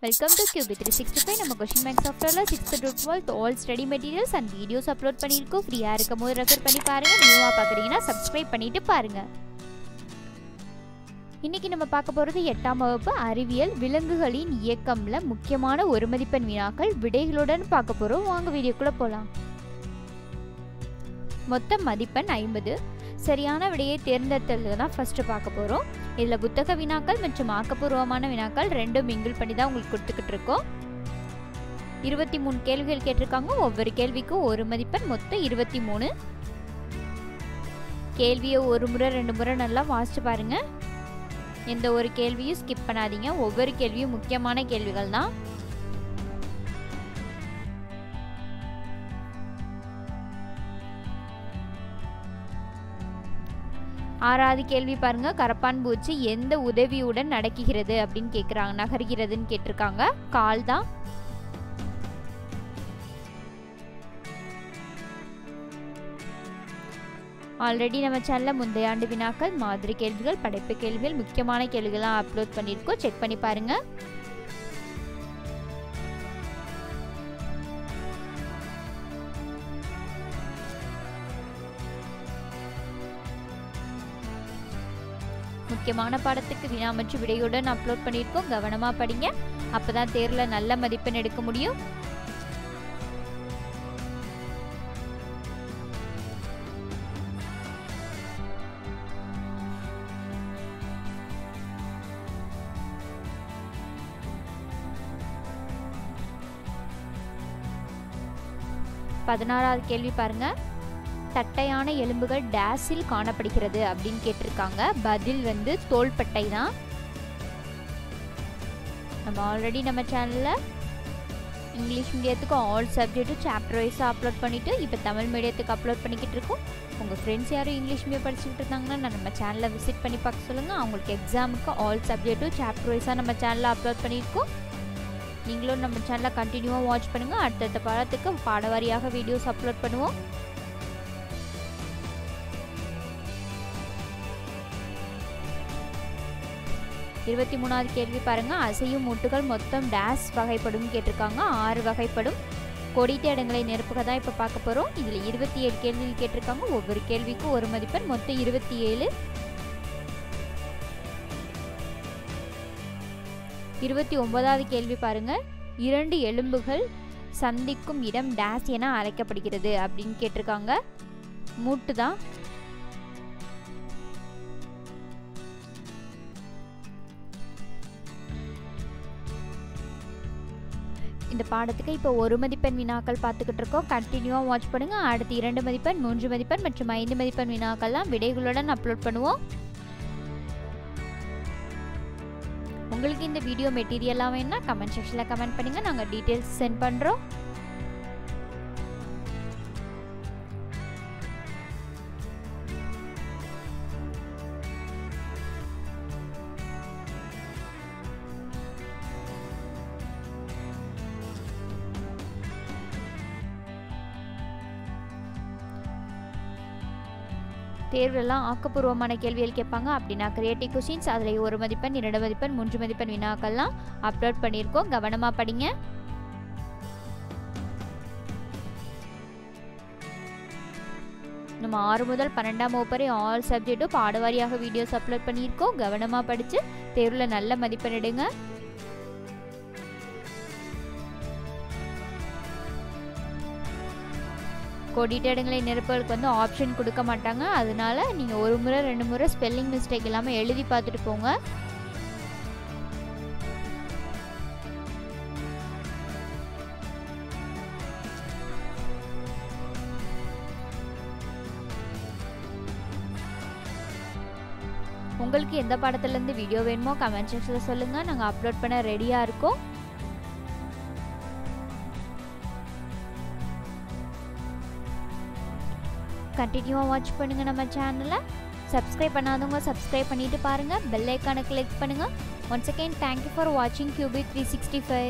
Welcome to QB 365. நம்ம question bank சாஃப்ட்வேர்ல 6th to 12th all study materials and videos upload பண்ணிருக்கோம். ஃப்ரீயா இருக்கும்போது ரெஃபர் பண்ணி பாருங்க. நியூவா பார்க்கறீங்கன்னா Subscribe பண்ணிட்டு பாருங்க. இன்னைக்கு நம்ம பார்க்க போறது 8ஆம் வகுப்பு அறிவியல் விலங்குகளின் இயக்கம்ல முக்கியமான ஒரு மதிப்பெண் வினாக்கள் விடைகளுடன் பார்க்க போறோம். வாங்க வீடியோக்குள்ள போலாம். மொத்த மதிப்பெண் 50. சரியான விடையை தேர்ந்தெடுத்தது தான் ஃபர்ஸ்ட் பார்க்க போறோம். இதுல புத்தக வினாக்கள் மற்றும் ஆக்கப்பூர்வமான வினாக்கள் ரெண்டும் மிங்கிள் பண்ணி தான் உங்களுக்கு கொடுத்துக்கிட்டு இருக்கோம். 23 கேள்விகள் கேட்டிருக்காங்க. ஒவ்வொரு கேள்விக்கும் ஒரு மதிப்பெண், மொத்தம் 23. கேள்வியை ஒரு முறை 2 முறை நல்லா வாசிச்சு பாருங்க. எந்த ஒரு கேள்வியும் ஸ்கிப் பண்ணாதீங்க. ஒவ்வொரு கேள்வியும் முக்கியமான கேள்விகள் தான். ஆறாவது கேள்வி பாருங்க. கரப்பான் பூச்சி எந்த உதவியுடன் நடக்குகிறது அப்படின்னு கேக்குறாங்க. நகர்கிறதுன்னு கேட்டிருக்காங்க. கால் தான். ஆல்ரெடி நம்ம சேனல்ல முந்தைய ஆண்டு வினாக்கள், மாதிரி கேள்விகள், படைப்பு கேள்விகள், முக்கியமான கேள்விகள்லாம் அப்லோட் பண்ணியிருக்கோம். செக் பண்ணி பாருங்க. முக்கியமான பாடத்துக்கு வினா மற்றும் விடையுடன் அப்லோட் பண்ணியிருக்கோம். கவனமா படிங்க. அப்பதான் தேர்வுல நல்ல மதிப்பெண் எடுக்க முடியும். பதினாறாவது கேள்வி பாருங்க. தட்டையான எலும்புகள் டேஸில் காணப்படுகிறது அப்படின்னு கேட்டிருக்காங்க. பதில் தோள்பட்டை தான். நம்ம ஆல்ரெடி நம்ம சேனல்ல இங்கிலீஷ் மீடியத்துக்கு ஆல் சப்ஜெக்ட்டும் சாப்டர் வைஸாக அப்லோட் பண்ணிட்டு இப்போ தமிழ் மீடியத்துக்கு அப்லோட் பண்ணிக்கிட்டு இருக்கோம். உங்கள் ஃப்ரெண்ட்ஸ் யாரும் இங்கிலீஷ் மீடியம் படிச்சுக்கிட்டு இருந்தாங்கன்னா நம்ம சேனலை விசிட் பண்ணி பார்க்க சொல்லுங்கள். அவங்களுக்கு எக்ஸாமுக்கு ஆல் சப்ஜெக்ட்டும் சாப்டர் வைஸாக நம்ம சேனலில் அப்லோட் பண்ணியிருக்கோம். நீங்களும் நம்ம சேனலை கண்டினியூவாக வாட்ச் பண்ணுங்கள். அடுத்தடுத்த பாடத்துக்கு பாடவாரியாக வீடியோஸ் அப்லோட் பண்ணுவோம். இருபத்தி மூணாவது கேள்வி பாருங்க. அசையும் மூட்டுகள் மொத்தம் டேஸ் வகைப்படும் கேட்டிருக்காங்க. 6 வகைப்படும். கொடித்த இடங்களை நிரப்புக தான் இப்போ பார்க்க போகிறோம். இதில் 27 கேள்விகள் கேட்டிருக்காங்க. ஒவ்வொரு கேள்விக்கும் ஒரு மதிப்பெண், மொத்தம் 27. 29வது கேள்வி பாருங்க. 2 எலும்புகள் சந்திக்கும் இடம் டேஸ் என அழைக்கப்படுகிறது அப்படின்னு கேட்டிருக்காங்க. மூட்டு தான். இந்த பாடத்துக்கு இப்போ ஒரு மதிப்பெண் வினாக்கள் பார்த்துக்கிட்டு இருக்கோம். கண்டினியூவாக வாட்ச் பண்ணுங்க. அடுத்து 2 மதிப்பெண், 3 மதிப்பெண் மற்றும் 5 மதிப்பெண் வினாக்கள்லாம் விடைகளுடன் அப்லோட் பண்ணுவோம். உங்களுக்கு இந்த வீடியோ மெட்டீரியலாக வேணும்னா கமெண்ட் செக்ஷனில் கமெண்ட் பண்ணுங்க. நாங்கள் டீட்டெயில்ஸ் சென்ட் பண்ணுறோம். தேர்வுலாம் ஆக்கப்பூர்வமான கேள்விகள் கேட்பாங்க. அப்படின்னா கிரியேட்டிவ் கொஸ்டின்ஸ் அதில் ஒரு மதிப்பெண், 2 மதிப்பெண், 3 மதிப்பெண் வினாக்கள்லாம் அப்லோட் பண்ணியிருக்கோம். கவனமாக படிங்க. நம்ம 6 முதல் 12ஆம் வகுப்பு வரை ஆல் சப்ஜெக்டும் பாடவாரியாக வீடியோஸ் அப்லோட் பண்ணியிருக்கோம். கவனமாக படித்து தேர்வில் நல்ல மதிப்பெண் எடுங்க. கொடிட்ட இடங்களை நிரப்புவதற்கு ஆப்ஷன் கொடுக்க மாட்டாங்க. அதனால நீங்க ஒரு முறை 2 முறை ஸ்பெல்லிங் மிஸ்டேக் இல்லாம எழுதி பார்த்துட்டு போங்க. உங்களுக்கு எந்த பாடத்துல இருந்து வீடியோ வேணுமோ கமெண்ட் செக்ஷன்ல சொல்லுங்க. நாங்க அப்லோட் பண்ண ரெடியா இருக்கோம். கண்டினியூவாக வாட்ச் பண்ணுங்கள். நம்ம சேனலை சப்ஸ்கிரைப் பண்ணாதவங்க சப்ஸ்கிரைப் பண்ணிட்டு பாருங்கள். பெல் ஐக்கானை கிளிக் பண்ணுங்கள். ஒன்ஸ் அகெயின் தேங்க்யூ ஃபார் வாட்சிங் QB 365.